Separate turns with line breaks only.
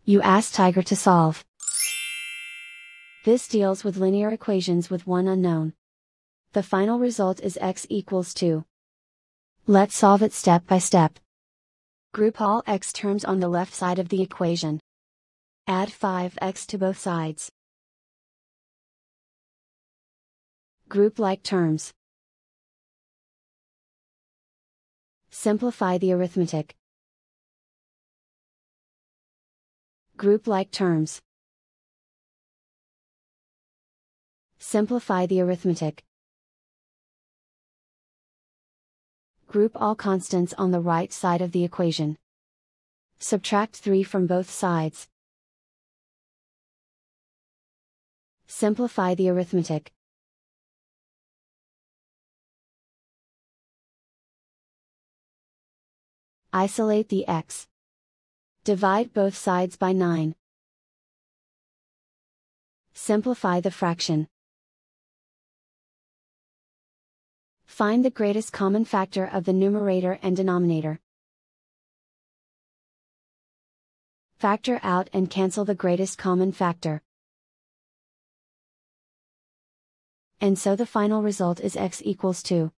You ask Tiger to solve. This deals with linear equations with one unknown. The final result is x equals 2. Let's solve it step by step. Group all x terms on the left side of the equation. Add 5x to both sides. Group like terms. Simplify the arithmetic. Group like terms. Simplify the arithmetic. Group all constants on the right side of the equation. Subtract 3 from both sides. Simplify the arithmetic. Isolate the x. Divide both sides by 9. Simplify the fraction. Find the greatest common factor of the numerator and denominator. Factor out and cancel the greatest common factor. And so the final result is x equals 2.